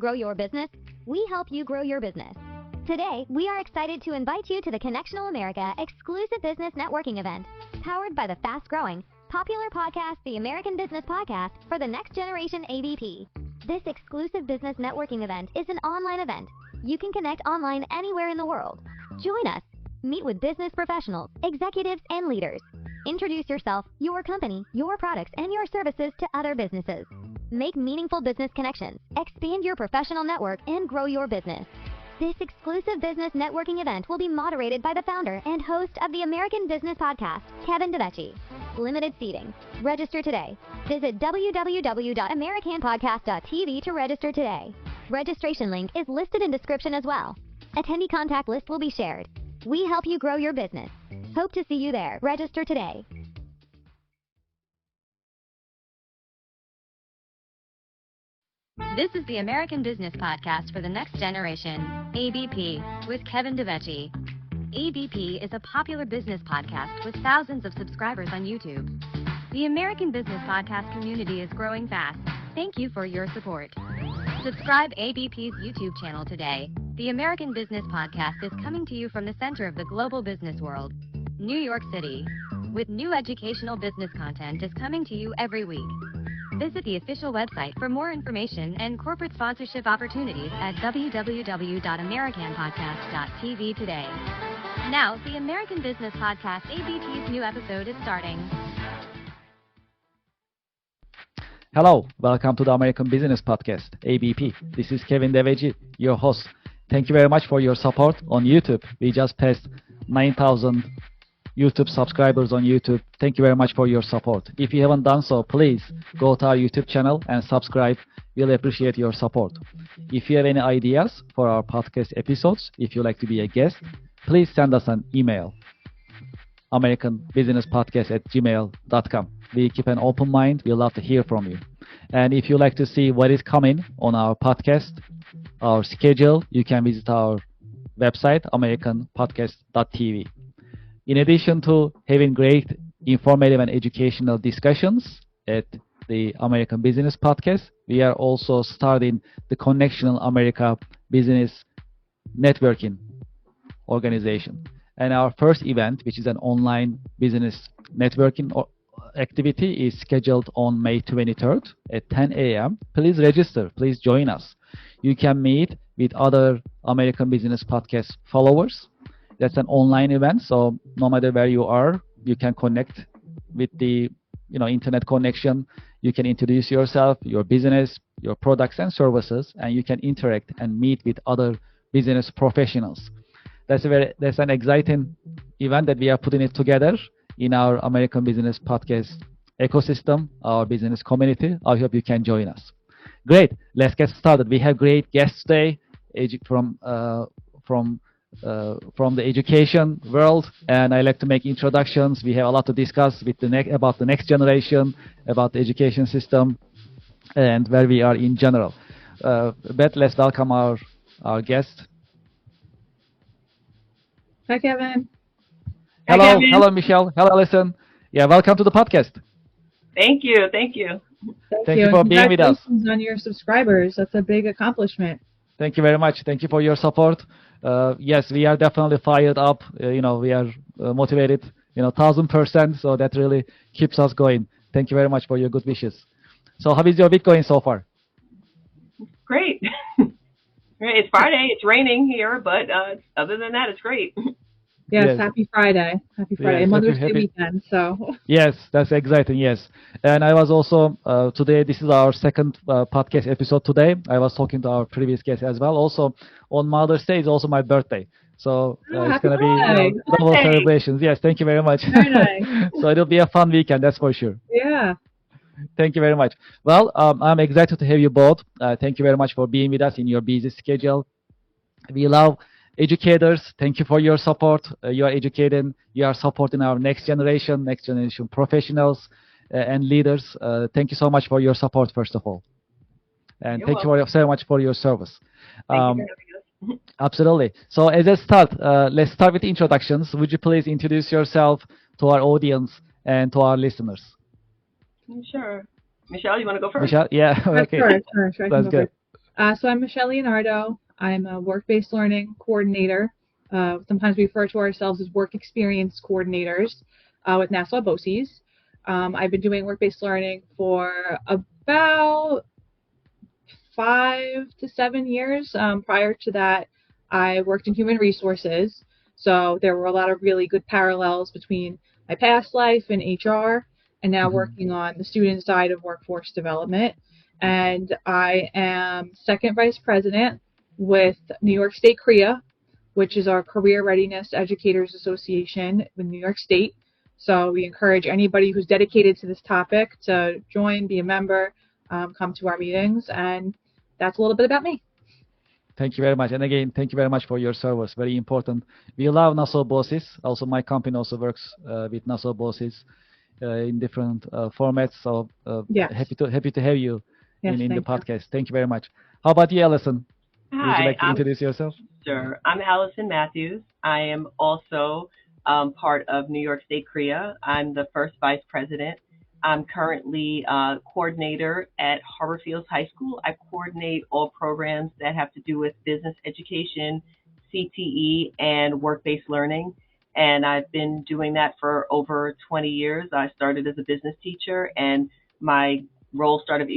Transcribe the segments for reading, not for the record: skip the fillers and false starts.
grow your business? We help you grow your business. Today, we are excited to invite you to the Connectional America exclusive business networking event, powered by the fast-growing, popular podcast, The American Business Podcast for the Next Generation ABP. This exclusive business networking event is an online event. You can connect online anywhere in the world. Join us. Meet with business professionals, executives, and leaders. Introduce yourself, your company, your products, and your services to other businesses. Make meaningful business connections, expand your professional network, and grow your business. This exclusive business networking event will be moderated by the founder and host of the American Business Podcast, Kevin DeVecchi. Limited seating. Register today. Visit www.americanpodcast.tv to register today. Registration link is listed in description as well. Attendee contact list will be shared. We help you grow your business. Hope to see you there. Register today. This is the American Business Podcast for the Next Generation, ABP, with Kevin DeVecchi. ABP is a popular business podcast with thousands of subscribers on YouTube. The American Business Podcast community is growing fast. Thank you for your support. Subscribe ABP's YouTube channel today. The American Business Podcast is coming to you from the center of the global business world, New York City, with new educational business content is coming to you every week. Visit the official website for more information and corporate sponsorship opportunities at www.americanpodcast.tv today. Now, the American Business Podcast ABP's new episode is starting. Hello, welcome to the American Business Podcast, ABP. This is Kevin DeVecchi, your host. Thank you very much for your support on YouTube. We just passed 9,000 YouTube subscribers on YouTube. Thank you very much for your support. If you haven't done so, please go to our YouTube channel and subscribe. We'll appreciate your support. If you have any ideas for our podcast episodes, if you'd like to be a guest, please send us an email, americanbusinesspodcast@gmail.com. We keep an open mind. We'd love to hear from you. And if you'd like to see what is coming on our podcast, our schedule, you can visit our website, americanpodcast.tv. In addition to having great informative and educational discussions at the American Business Podcast, we are also starting the Connectional America Business Networking organization. And our first event, which is an online business networking activity, is scheduled on May 23rd at 10 a.m. Please register. Please join us. You can meet with other American Business Podcast followers. That's an online event, so no matter where you are, you can connect with the internet connection. You can introduce yourself, your business, your products and services, and you can interact and meet with other business professionals. That's an exciting event that we are putting it together in our American Business Podcast ecosystem, our business community. I hope you can join us. Great, let's get started. We have great guests today from the education world, and I like to make introductions. We have a lot to discuss with about the next generation, about the education system, and where we are in general. Beth, let's welcome our guest. Hi, Kevin. Hello, Hi, Kevin. Hello, Michelle. Hello, Alison. Yeah, welcome to the podcast. Thank you. Thank you for being with us. Congratulations on your subscribers. That's a big accomplishment. Thank you very much. Thank you for your support. Yes, we are definitely fired up. We are motivated, 1,000%. So that really keeps us going. Thank you very much for your good wishes. So how is your week going so far? Great. It's Friday. It's raining here, but other than that, it's great. Yes, Happy Friday. Happy Friday. Yes, Mother's Day weekend. So. Yes, that's exciting. Yes. And I was also, today, this is our second podcast episode today. I was talking to our previous guest as well. Also, on Mother's Day is also my birthday. So it's going to be double celebrations. Yes, thank you very much. Very nice. So it'll be a fun weekend, that's for sure. Yeah. Thank you very much. Well, I'm excited to have you both. Thank you very much for being with us in your busy schedule. We love educators. Thank you for your support. You are educating. You are supporting our next generation professionals and leaders. Thank you so much for your support, first of all. And thank you so much for your service. Thank you for having us. Absolutely. So as a start, let's start with introductions. Would you please introduce yourself to our audience and to our listeners? Sure. Michelle, you want to go first? Michelle? Yeah. Okay. Sure. That's good. So I'm Michelle Leonardo. I'm a work-based learning coordinator. Sometimes we refer to ourselves as work experience coordinators with Nassau BOCES. I've been doing work-based learning for about 5 to 7 years. Prior to that, I worked in human resources. So there were a lot of really good parallels between my past life in HR and now working on the student side of workforce development. And I am second vice president with New York State CREA, which is our Career Readiness Educators Association with New York State. So we encourage anybody who's dedicated to this topic to join, be a member, come to our meetings, and that's a little bit about me. Thank you very much. And again, thank you very much for your service. Very important. We love Nassau BOCES. Also, my company also works with Nassau BOCES in different formats. So Yes. happy to have you Yes, in the thank you. podcast. Thank you very much. How about you, Allison? Would Hi, you like to introduce yourself? Sure. I'm Allison Matthews. I am also part of New York State CREA. I'm the first vice president. I'm currently coordinator at Harbor Fields High School. I coordinate all programs that have to do with business education, CTE, and work-based learning. And I've been doing that for over 20 years. I started as a business teacher, and my role started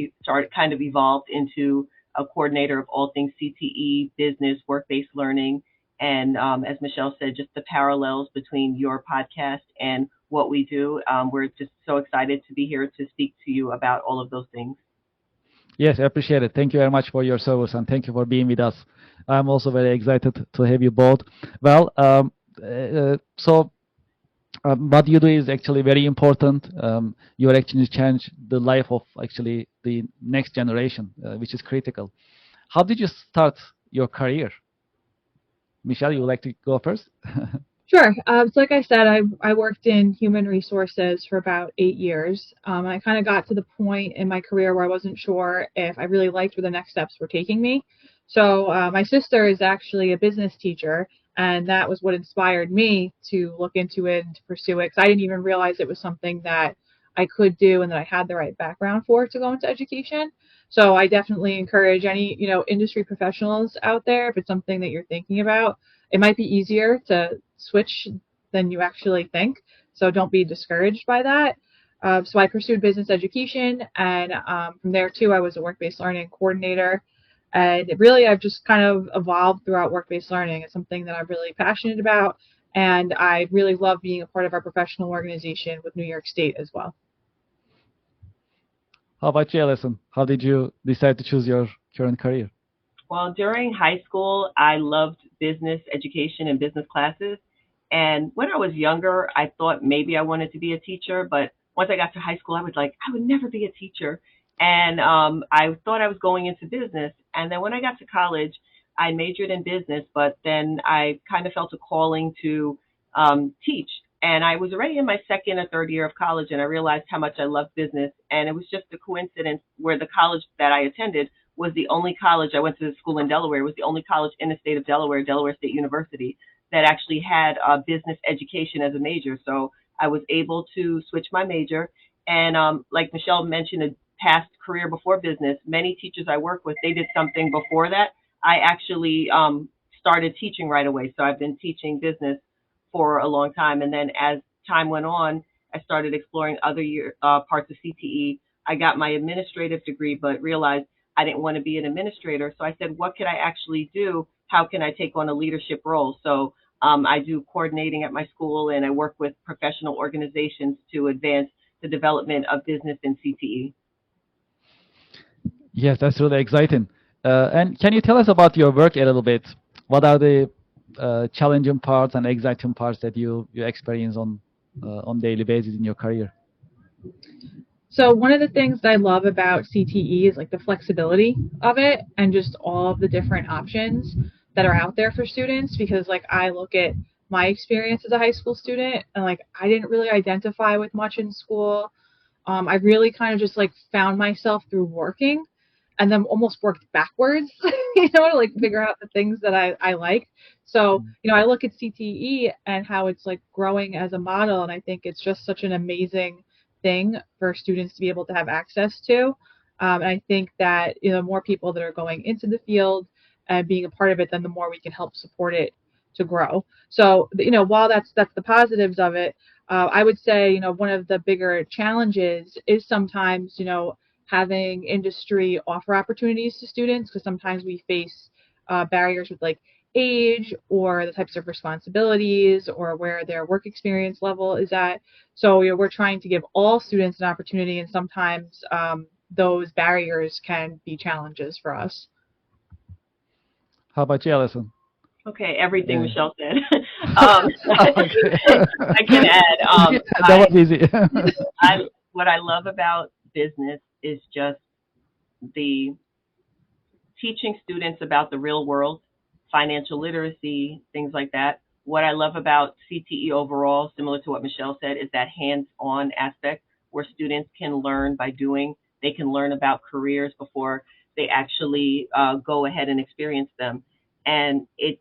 kind of evolved into a coordinator of all things CTE, business, work-based learning, and as Michelle said, just the parallels between your podcast and what we do. We're just so excited to be here to speak to you about all of those things. Yes, I appreciate it. Thank you very much for your service, and thank you for being with us. I'm also very excited to have you both. Well, what you do is actually very important. You actually change the life of actually the next generation, which is critical. How did you start your career? Michelle, you would like to go first? Sure. So like I said, I worked in human resources for about 8 years. I kind of got to the point in my career where I wasn't sure if I really liked where the next steps were taking me. So my sister is actually a business teacher, and that was what inspired me to look into it and to pursue it, because I didn't even realize it was something that I could do and that I had the right background for to go into education. So I definitely encourage any, industry professionals out there, if it's something that you're thinking about, it might be easier to switch than you actually think. So don't be discouraged by that. So I pursued business education, and from there too, I was a work-based learning coordinator. And I've just kind of evolved throughout work-based learning. It's something that I'm really passionate about, and I really love being a part of our professional organization with New York State as well. How about you, Allison? How did you decide to choose your current career? Well, during high school, I loved business education and business classes. And when I was younger, I thought maybe I wanted to be a teacher. But once I got to high school, I was like, I would never be a teacher. And I thought I was going into business. And then when I got to college, I majored in business, but then I kind of felt a calling to teach. And I was already in my second or third year of college, and I realized how much I loved business. And it was just a coincidence where the college that I attended was the only college. I went to school in Delaware. It was the only college in the state of Delaware, Delaware State University, that actually had business education as a major. So I was able to switch my major. And like Michelle mentioned, a past career before business, many teachers I work with, they did something before that. I actually started teaching right away. So I've been teaching business for a long time. And then as time went on, I started exploring other parts of CTE. I got my administrative degree, but realized I didn't want to be an administrator. So I said, what could I actually do? How can I take on a leadership role? So I do coordinating at my school, and I work with professional organizations to advance the development of business in CTE. Yes, that's really exciting. And can you tell us about your work a little bit? What are the challenging parts and exciting parts that you experience on daily basis in your career? So one of the things that I love about CTE is like the flexibility of it and just all of the different options that are out there for students, because like I look at my experience as a high school student and like I didn't really identify with much in school. I really kind of just like found myself through working, and then almost worked backwards, to like figure out the things that I liked. So, I look at CTE and how it's like growing as a model, and I think it's just such an amazing thing for students to be able to have access to. And I think that the more people that are going into the field and being a part of it, then the more we can help support it to grow. So while that's the positives of it, I would say one of the bigger challenges is sometimes having industry offer opportunities to students, because sometimes we face barriers with like age or the types of responsibilities or where their work experience level is at. So we're trying to give all students an opportunity, and sometimes those barriers can be challenges for us. How about you, Allison? Okay, everything Yeah. Michelle said. Okay. I can add. That was easy. What I love about business is just the teaching students about the real world, financial literacy, things like that. What I love about CTE overall, similar to what Michelle said, is that hands-on aspect where students can learn by doing. They can learn about careers before they actually go ahead and experience them. And it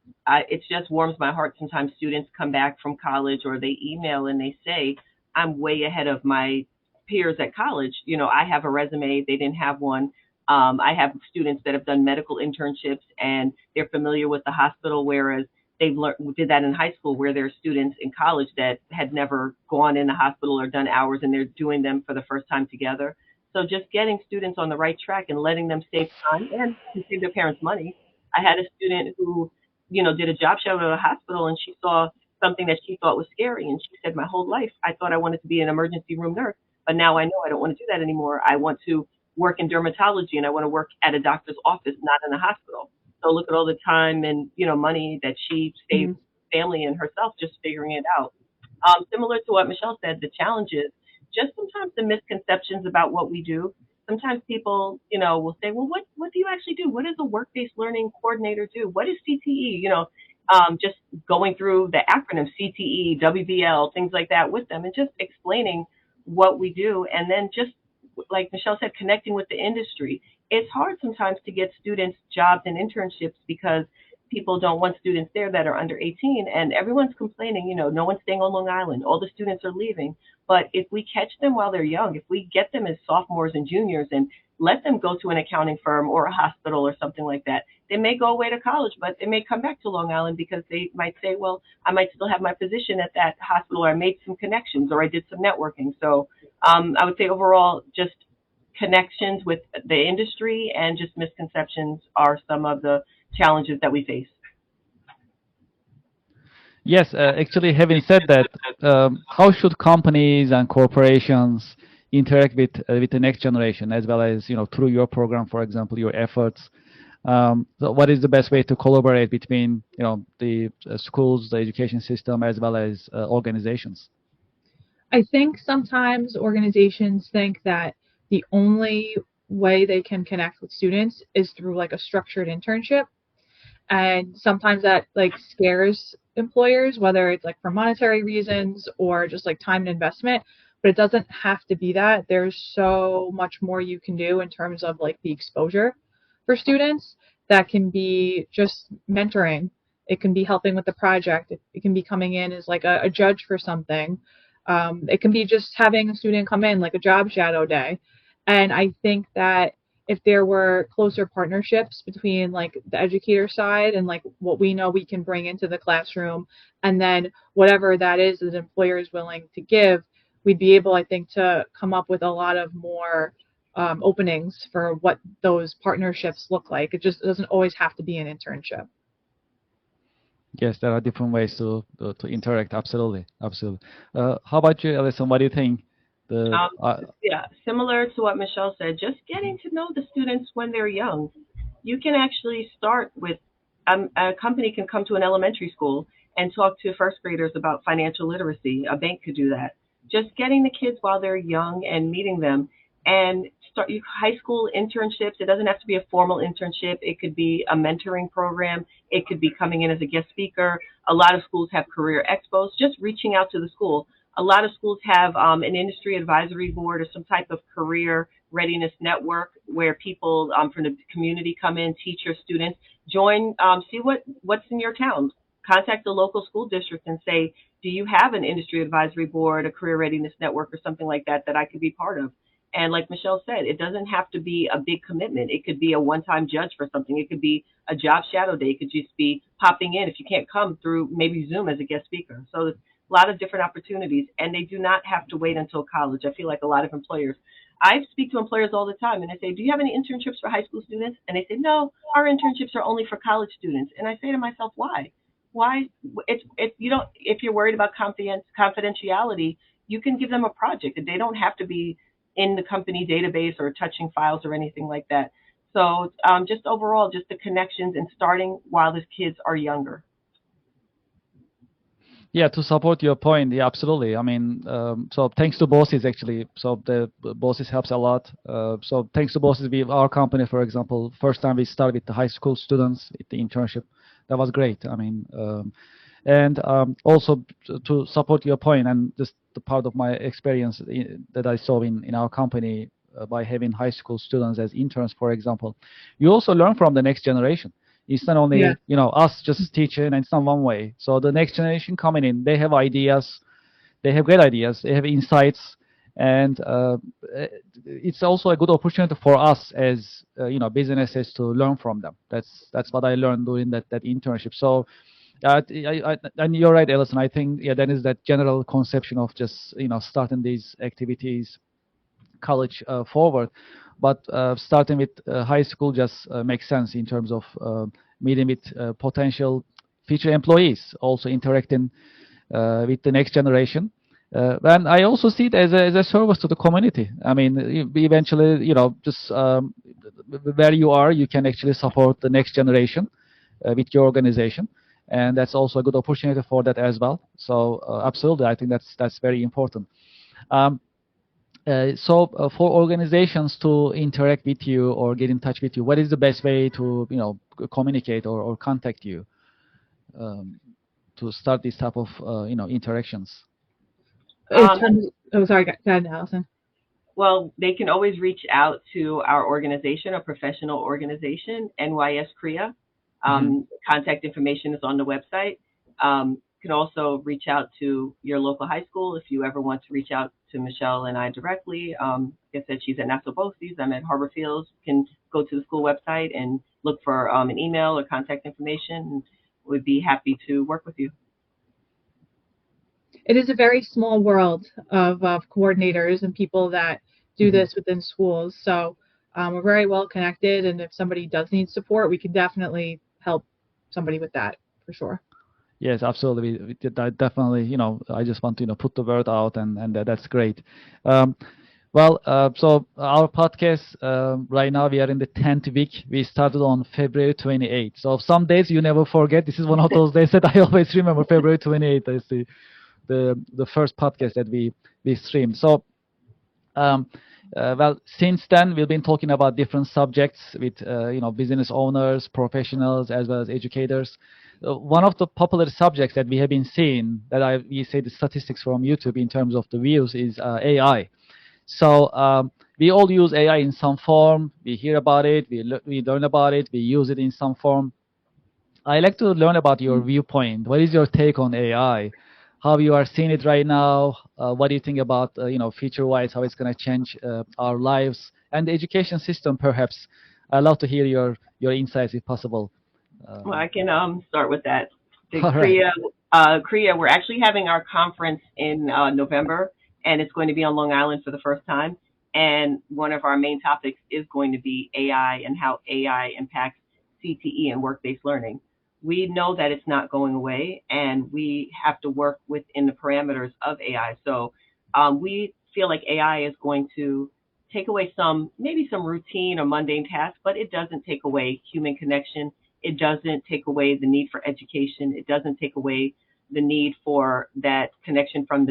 just warms my heart. Sometimes students come back from college or they email and they say, I'm way ahead of my peers at college. I have a resume. They didn't have one. I have students that have done medical internships and they're familiar with the hospital, whereas did that in high school, where there are students in college that had never gone in the hospital or done hours, and they're doing them for the first time together. So just getting students on the right track and letting them save time and save their parents money. I had a student who, did a job shadow at a hospital, and she saw something that she thought was scary. And she said, my whole life, I thought I wanted to be an emergency room nurse, but now I know I don't want to do that anymore. I want to work in dermatology, and I want to work at a doctor's office, not in a hospital. So look at all the time and, money that she saved family and herself just figuring it out. Similar to what Michelle said, the challenge is just sometimes the misconceptions about what we do. Sometimes people, will say, well, what do you actually do? What does a work-based learning coordinator do? What is CTE? Just going through the acronym CTE, WBL, things like that with them, and just explaining what we do. And then just like Michelle said, connecting with the industry. It's hard sometimes to get students jobs and internships because people don't want students there that are under 18, and everyone's complaining, no one's staying on Long Island. All the students are leaving. But if we catch them while they're young, if we get them as sophomores and juniors and let them go to an accounting firm or a hospital or something like that, they may go away to college, but they may come back to Long Island because they might say, well, I might still have my position at that hospital, or I made some connections, or I did some networking. So I would say overall, just connections with the industry and just misconceptions are some of the challenges that we face. Yes, actually, having said that, how should companies and corporations interact with the next generation, as well as through your program, for example, your efforts? So what is the best way to collaborate between the schools, the education system, as well as organizations? I think sometimes organizations think that the only way they can connect with students is through like a structured internship. And sometimes that like scares employers, whether it's like for monetary reasons or just like time and investment. But it doesn't have to be that. There's so much more you can do in terms of like the exposure for students. That can be just mentoring. It can be helping with the project. It can be coming in as like a judge for something. It can be just having a student come in like a job shadow day. And I think that if there were closer partnerships between like the educator side and like what we know we can bring into the classroom, and then whatever that is that the employer is willing to give, we'd be able, I think, to come up with a lot of more openings for what those partnerships look like. It just doesn't always have to be an internship. Yes, there are different ways to interact. Absolutely. How about you, Alison? What do you think? Yeah, similar to what Michelle said, just getting to know the students when they're young. You can actually start with a company can come to an elementary school and talk to first graders about financial literacy. A bank could do that. Just getting the kids while they're young and meeting them, and start high school internships. It doesn't have to be a formal internship. It could be a mentoring program. It could be coming in as a guest speaker. A lot of schools have career expos. Just reaching out to the school. A lot of schools have an industry advisory board or some type of career readiness network where people from the community come in, teachers, students, join, see what's in your town. Contact the local school district and say, do you have an industry advisory board, a career readiness network, or something like that I could be part of? And like Michelle said, it doesn't have to be a big commitment. It could be a one-time judge for something. It could be a job shadow day. It could just be popping in if you can't come through maybe Zoom as a guest speaker. So there's a lot of different opportunities, and they do not have to wait until college. I feel like a lot of employers, I speak to employers all the time, and I say, do you have any internships for high school students? And they say, no, our internships are only for college students. And I say to myself, why? Why? If you don't, if you're worried about confidentiality, you can give them a project. They don't have to be in the company database or touching files or anything like that. So just overall, just the connections and starting while the kids are younger. Yeah, to support your point, yeah, absolutely. I mean, so thanks to BOSIS actually. So the BOSIS helps a lot. So thanks to BOSIS, our company, for example, first time we started with the high school students with the internship. That was great. I mean, and also to support your point, and just the part of my experience that I saw in our company by having high school students as interns, for example, you also learn from the next generation. It's not only us just teaching, and it's not one way. So the next generation coming in, they have ideas, they have great ideas, they have insights, and it's also a good opportunity for us as businesses to learn from them. That's what I learned during that internship. So. And you're right, Alison. I think that is that general conception of just starting these activities, college forward, but starting with high school just makes sense in terms of meeting with potential future employees, also interacting with the next generation. And I also see it as a service to the community. I mean, eventually, just where you are, you can actually support the next generation with your organization. And that's also a good opportunity for that as well. So absolutely, I think that's very important. So for organizations to interact with you or get in touch with you, what is the best way to communicate or contact you to start this type of interactions? Sorry, go ahead, Alison. Well, they can always reach out to our organization, a professional organization, NYS CREA. Contact information is on the website. You can also reach out to your local high school if you ever want to reach out to Michelle and I directly. Like I said, she's at Nassau BOSIS. I'm at Harbor Fields. You can go to the school website and look for an email or contact information. And we'd be happy to work with you. It is a very small world of coordinators and people that do this within schools. So we're very well connected. And if somebody does need support, we can definitely help somebody with that for sure. Yes, absolutely. We definitely, I just want to put the word out, and that's great. So our podcast right now, we are in the 10th week. We started on February 28th. So some days you never forget. This is one of those days that I always remember. February 28th is the first podcast that we streamed. So since then we've been talking about different subjects with business owners, professionals, as well as educators. One of the popular subjects that we have been seeing, that we say the statistics from YouTube in terms of the views, is AI. So we all use AI in some form. We hear about it, we learn about it, we use it in some form. I'd like to learn about your viewpoint. What is your take on AI? How you are seeing it right now? What do you think about future-wise, how it's going to change our lives and the education system, perhaps? I'd love to hear your insights, if possible. Well, I can start with that. Right. CREA, we're actually having our conference in November, and it's going to be on Long Island for the first time. And one of our main topics is going to be AI and how AI impacts CTE and work-based learning. We know that it's not going away, and we have to work within the parameters of AI. So we feel like AI is going to take away maybe some routine or mundane tasks, but it doesn't take away human connection. It doesn't take away the need for education. It doesn't take away the need for that connection from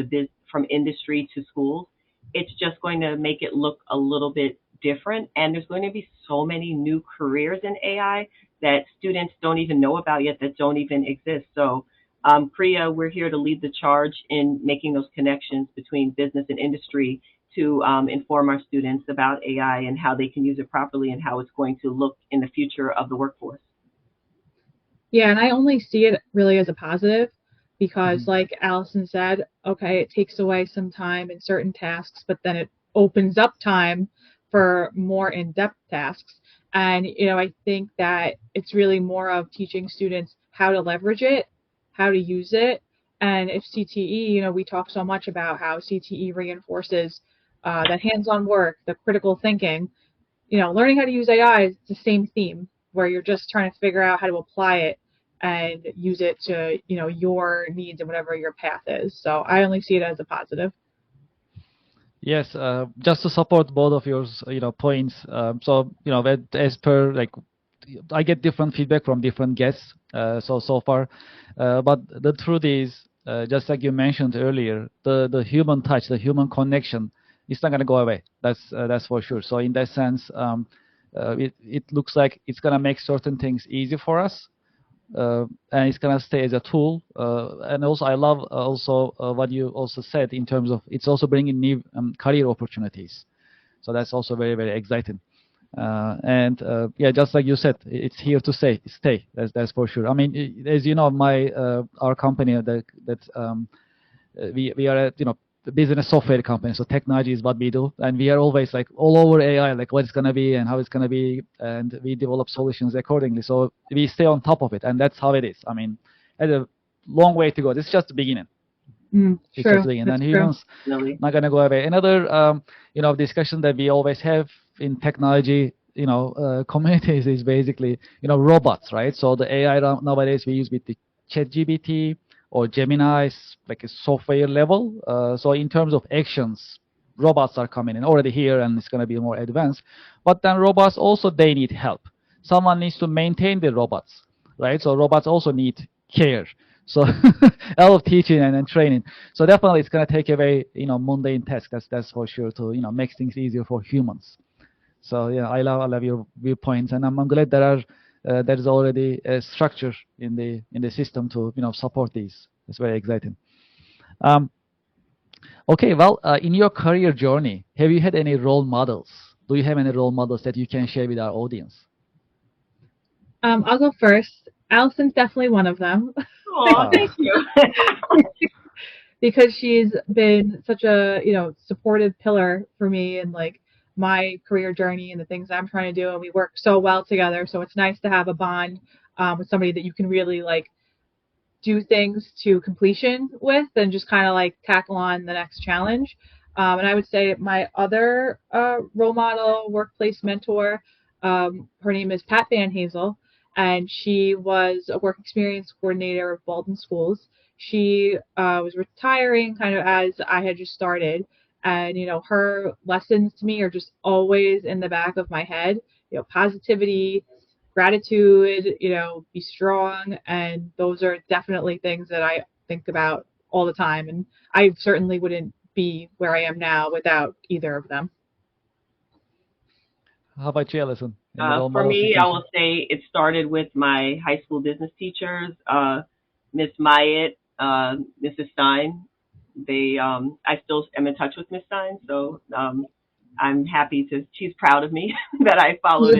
industry to schools. It's just going to make it look a little bit different. And there's going to be so many new careers in AI that students don't even know about yet, that don't even exist. So CREA, we're here to lead the charge in making those connections between business and industry to inform our students about AI and how they can use it properly and how it's going to look in the future of the workforce. Yeah, and I only see it really as a positive because, like Alison said, okay, it takes away some time in certain tasks, but then it opens up time for more in-depth tasks. And, I think that it's really more of teaching students how to leverage it, how to use it. And if CTE, we talk so much about how CTE reinforces that hands-on work, the critical thinking, learning how to use AI is the same theme where you're just trying to figure out how to apply it and use it to, your needs and whatever your path is. So I only see it as a positive. Yes, just to support both of your points. So as per like, I get different feedback from different guests. So far, but the truth is, just like you mentioned earlier, the human touch, the human connection, it's not going to go away. That's for sure. So in that sense, it looks like it's going to make certain things easy for us. And it's gonna stay as a tool. And also, I love what you also said in terms of it's also bringing new career opportunities. So that's also very, very exciting. And yeah, just like you said, it's here to stay. That's for sure. I mean, as you know, our company we are a business software company, so technology is what we do, and we are always like all over AI, like what it's gonna be and how it's gonna be, and we develop solutions accordingly. So we stay on top of it, and that's how it is. I mean, has a long way to go. This is just the beginning. It's True. just the beginning, and humans not gonna go away. Another discussion that we always have in technology communities is basically robots, right? So the AI nowadays we use with the ChatGPT or Gemini's like a software level. So in terms of actions, robots are coming in already here, and it's going to be more advanced. But then robots also, they need help. Someone needs to maintain the robots, right? So robots also need care. So a lot of teaching and training. So definitely it's going to take away mundane tasks. That's for sure, to make things easier for humans. So yeah, I love your viewpoints, and I'm glad there is already a structure in the system to support these. It's very exciting. Okay, well, in your career journey, have you had any role models? Do you have any role models that you can share with our audience? I'll go first. Allison's definitely one of them. Oh, thank you. Because she's been such a supportive pillar for me and like my career journey and the things I'm trying to do, and we work so well together. So it's nice to have a bond with somebody that you can really like do things to completion with, and just kind of like tackle on the next challenge. And I would say my other role model, workplace mentor, her name is Pat Van Hazel, and she was a work experience coordinator of Walden Schools. She was retiring kind of as I had just started. And, her lessons to me are just always in the back of my head, positivity, gratitude, be strong. And those are definitely things that I think about all the time. And I certainly wouldn't be where I am now without either of them. How about you, Allison? For me, I will say it started with my high school business teachers, Miss Myatt, Mrs. Stein. I still am in touch with Miss Stein, so I'm happy she's proud of me that I followed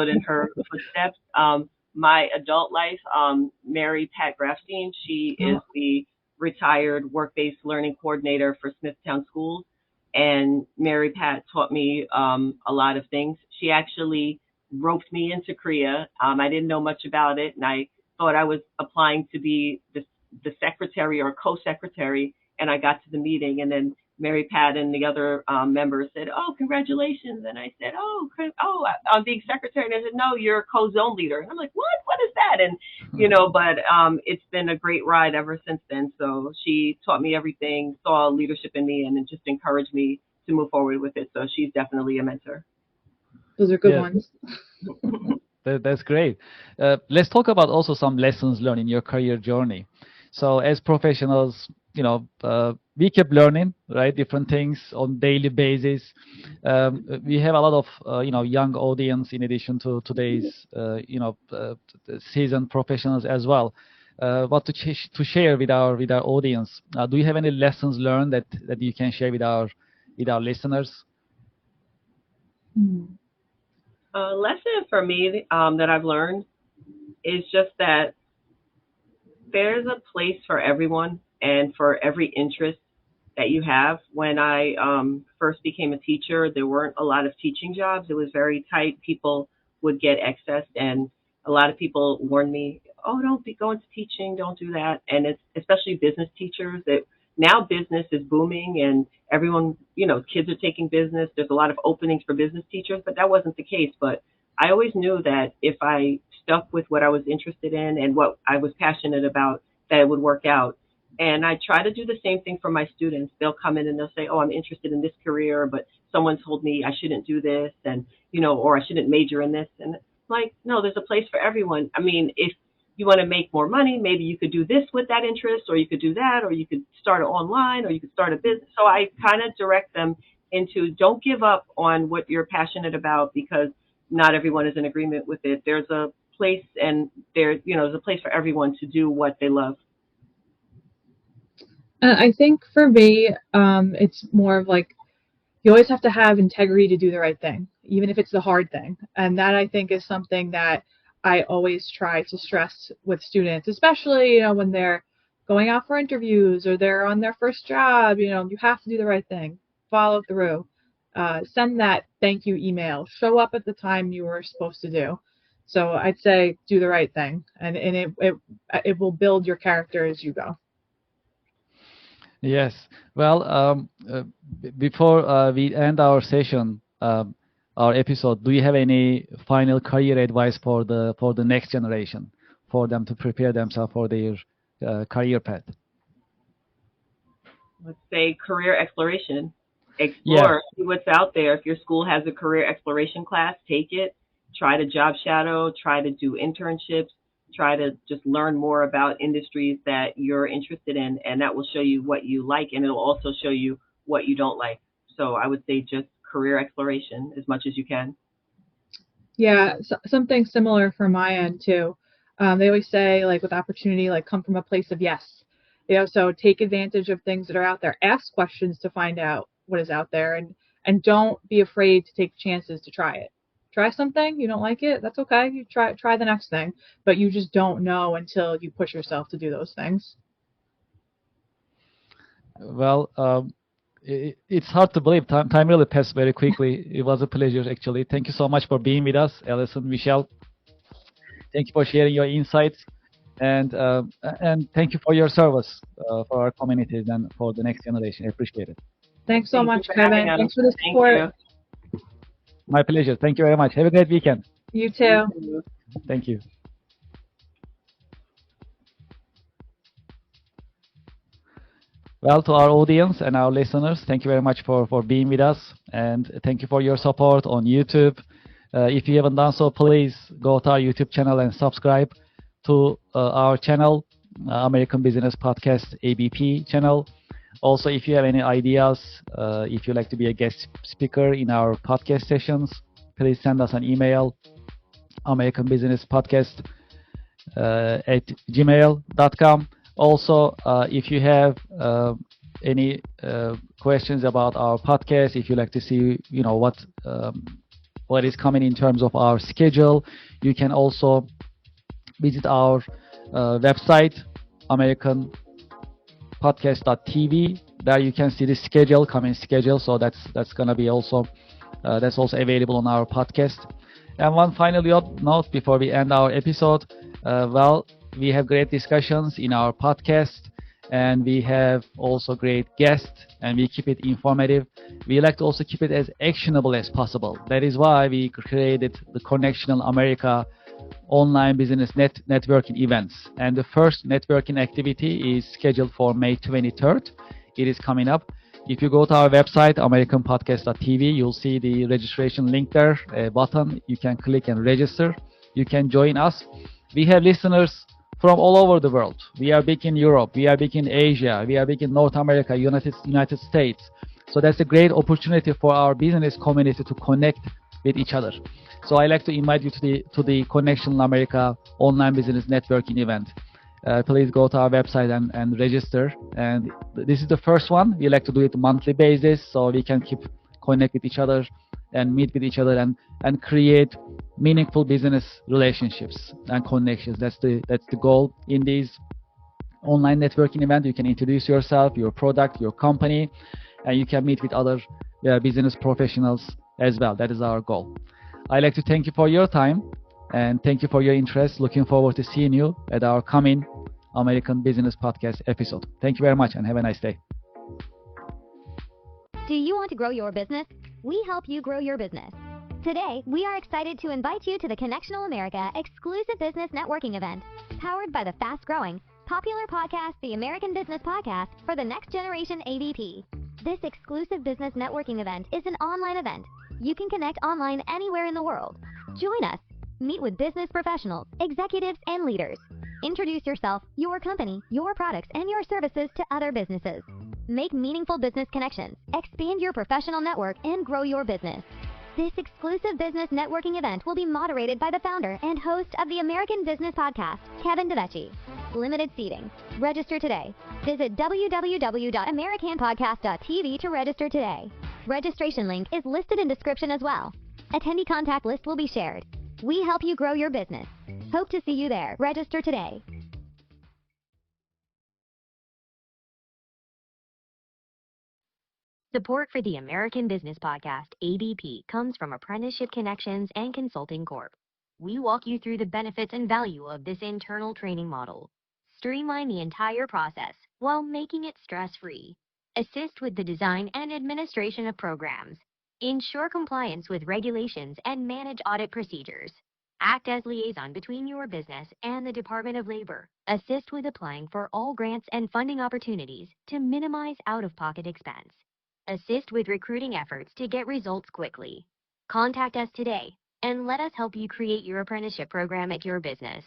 in her footsteps. My adult life, Mary Pat Grafstein, she is the retired work-based learning coordinator for Smithtown Schools. And Mary Pat taught me a lot of things. She actually roped me into CREA. I didn't know much about it, and I thought I was applying to be the secretary or co-secretary, and I got to the meeting, and then Mary Pat and the other members said, "Oh, congratulations!" And I said, "Oh, I'm being secretary." And they said, "No, you're a co-zone leader." And I'm like, "What? What is that?" And but it's been a great ride ever since then. So she taught me everything, saw leadership in me, and it just encouraged me to move forward with it. So she's definitely a mentor. Those are good ones. That's great. Let's talk about also some lessons learned in your career journey. So as professionals, we keep learning, right? Different things on daily basis. We have a lot of, young audience in addition to today's, seasoned professionals as well. What to share with our audience? Do you have any lessons learned that you can share with our listeners? A lesson for me that I've learned is just that there's a place for everyone and for every interest that you have. When I first became a teacher, there weren't a lot of teaching jobs. It was very tight. People would get excess, and a lot of people warned me, "Oh, don't be going to teaching. Don't do that." And it's especially business teachers that now business is booming, and everyone, kids are taking business. There's a lot of openings for business teachers, but that wasn't the case. But I always knew that if I stuck with what I was interested in and what I was passionate about, that it would work out. And I try to do the same thing for my students. They'll come in and they'll say, "Oh, I'm interested in this career, but someone told me I shouldn't do this, and or I shouldn't major in this." And it's like, no, there's a place for everyone. I mean, if you want to make more money, maybe you could do this with that interest, or you could do that, or you could start it online, or you could start a business. So I kind of direct them into, don't give up on what you're passionate about, because not everyone is in agreement with it. There's a place, and there's a place for everyone to do what they love. I think for me, it's more of like, you always have to have integrity to do the right thing, even if it's the hard thing. And that, I think, is something that I always try to stress with students, especially, when they're going out for interviews or they're on their first job. You have to do the right thing, follow through, send that thank you email, show up at the time you were supposed to do. So I'd say do the right thing, and it will build your character as you go. Yes. Well, before we end our session, our episode, do you have any final career advice for the next generation, for them to prepare themselves for their career path? Let's say career exploration. Explore, see what's out there. If your school has a career exploration class, take it. Try to job shadow, try to do internships, try to just learn more about industries that you're interested in, and that will show you what you like, and it'll also show you what you don't like. So I would say just career exploration as much as you can. Yeah, something similar from my end too. They always say, like, with opportunity, like, come from a place of yes. So take advantage of things that are out there. Ask questions to find out what is out there, and don't be afraid to take chances to try it. Try something, you don't like it, that's okay. You try the next thing, but you just don't know until you push yourself to do those things. Well, it's hard to believe. Time really passed very quickly. It was a pleasure, actually. Thank you so much for being with us, Allison, Michelle. Thank you for sharing your insights, and thank you for your service for our communities and for the next generation. I appreciate it. Thanks so much, Kevin. Thanks for the support. My pleasure. Thank you very much. Have a great weekend. You too. Thank you. Well, to our audience and our listeners, thank you very much for being with us, and thank you for your support on YouTube. If you haven't done so, please go to our YouTube channel and subscribe to our channel, American Business Podcast, ABP channel. Also, if you have any ideas, if you'd like to be a guest speaker in our podcast sessions, please send us an email, americanbusinesspodcast at gmail.com. Also, if you have any questions about our podcast, if you'd like to see, what is coming in terms of our schedule, you can also visit our website, americanpodcast.tv. There you can see the coming schedule. So that's gonna be also that's also available on our podcast. And one final note before we end our episode. We have great discussions in our podcast, and we have also great guests, and we keep it informative. We like to also keep it as actionable as possible. That is why we created the Connectional America online business networking events. And the first networking activity is scheduled for May 23rd. It is coming up. If you go to our website, americanpodcast.tv, you'll see the registration link there, a button. You can click and register. You can join us. We have listeners from all over the world. We are big in Europe, we are big in Asia, we are big in North America, United States. So that's a great opportunity for our business community to connect with each other. So I like to invite you to the Connectional America online business networking event. Please go to our website and register. And this is the first one. We like to do it monthly basis, so we can connect with each other and meet with each other and create meaningful business relationships and connections. That's the goal in these online networking event. You can introduce yourself, your product, your company, and you can meet with other business professionals as well. That is our goal. I'd like to thank you for your time and thank you for your interest. Looking forward to seeing you at our coming American Business Podcast episode. Thank you very much and have a nice day. Do you want to grow your business? We help you grow your business. Today, we are excited to invite you to the Connectional America exclusive business networking event, powered by the fast-growing, popular podcast, the American Business Podcast for the Next Generation ABP. This exclusive business networking event is an online event. You can connect online anywhere in the world. Join us. Meet with business professionals, executives, and leaders. Introduce yourself, your company, your products, and your services to other businesses. Make meaningful business connections, expand your professional network, and grow your business. This exclusive business networking event will be moderated by the founder and host of the American Business Podcast, Kevin DeVecchi. Limited seating. Register today. Visit www.americanpodcast.tv to register today. Registration link is listed in description as well. Attendee contact list will be shared. We help you grow your business. Hope to see you there. Register today. Support for the American Business Podcast, ABP, comes from Apprenticeship Connections and Consulting Corp. We walk you through the benefits and value of this internal training model. Streamline the entire process while making it stress-free. Assist with the design and administration of programs. Ensure compliance with regulations and manage audit procedures. Act as liaison between your business and the Department of Labor. Assist with applying for all grants and funding opportunities to minimize out-of-pocket expense. Assist with recruiting efforts to get results quickly. Contact us today and let us help you create your apprenticeship program at your business.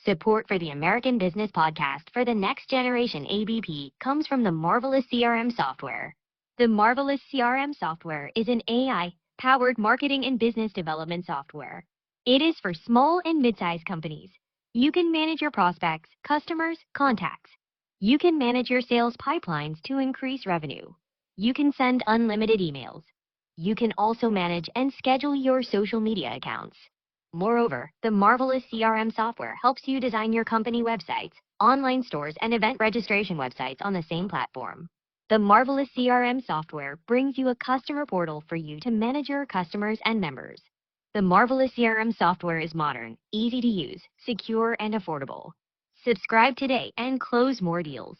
Support for the American Business Podcast for the Next Generation ABP comes from the Marvelous CRM software. The Marvelous CRM software is an AI-powered marketing and business development software. It is for small and mid-sized companies. You can manage your prospects, customers, contacts. You can manage your sales pipelines to increase revenue. You can send unlimited emails. You can also manage and schedule your social media accounts. Moreover, the Marvelous CRM software helps you design your company websites, online stores, and event registration websites on the same platform. The Marvelous CRM software brings you a customer portal for you to manage your customers and members. The Marvelous CRM software is modern, easy to use, secure, and affordable. Subscribe today and close more deals.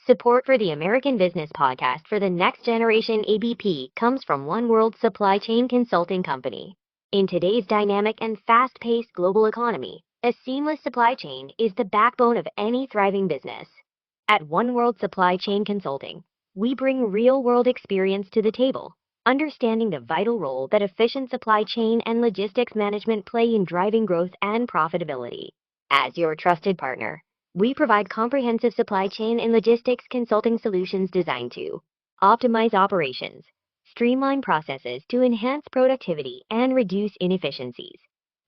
Support for the American Business Podcast for the Next Generation ABP comes from One World Supply Chain Consulting Company. In today's dynamic and fast-paced global economy, a seamless supply chain is the backbone of any thriving business. At One World Supply Chain Consulting, we bring real-world experience to the table, understanding the vital role that efficient supply chain and logistics management play in driving growth and profitability. As your trusted partner, we provide comprehensive supply chain and logistics consulting solutions designed to optimize operations, streamline processes to enhance productivity and reduce inefficiencies,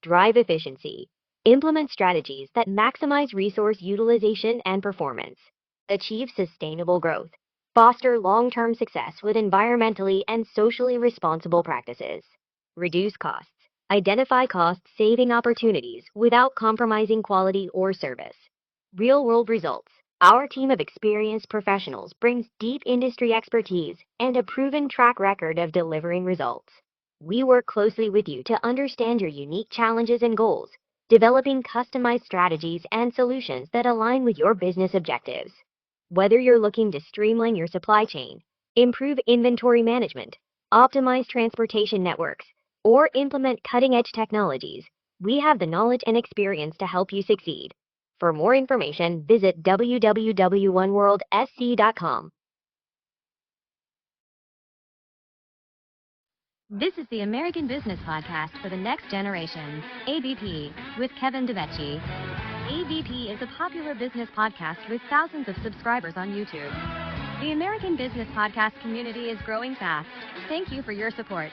drive efficiency, implement strategies that maximize resource utilization and performance, achieve sustainable growth, foster long-term success with environmentally and socially responsible practices, reduce costs, identify cost-saving opportunities without compromising quality or service. Real-world results. Our team of experienced professionals brings deep industry expertise and a proven track record of delivering results. We work closely with you to understand your unique challenges and goals, developing customized strategies and solutions that align with your business objectives. Whether you're looking to streamline your supply chain, improve inventory management, optimize transportation networks, or implement cutting-edge technologies, we have the knowledge and experience to help you succeed. For more information, visit www.oneworldsc.com. This is the American Business Podcast for the Next Generation, ABP, with Kevin DeVecchi. ABP is a popular business podcast with thousands of subscribers on YouTube. The American Business Podcast community is growing fast. Thank you for your support.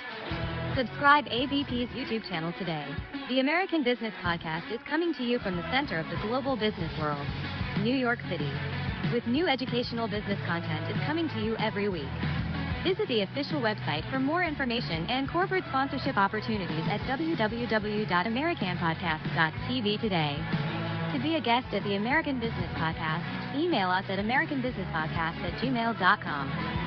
Subscribe ABP's YouTube channel today. The American Business Podcast is coming to you from the center of the global business world, New York City. With new educational business content is coming to you every week. Visit the official website for more information and corporate sponsorship opportunities at www.americanpodcast.tv today. To be a guest at the American Business Podcast, email us at americanbusinesspodcast@gmail.com.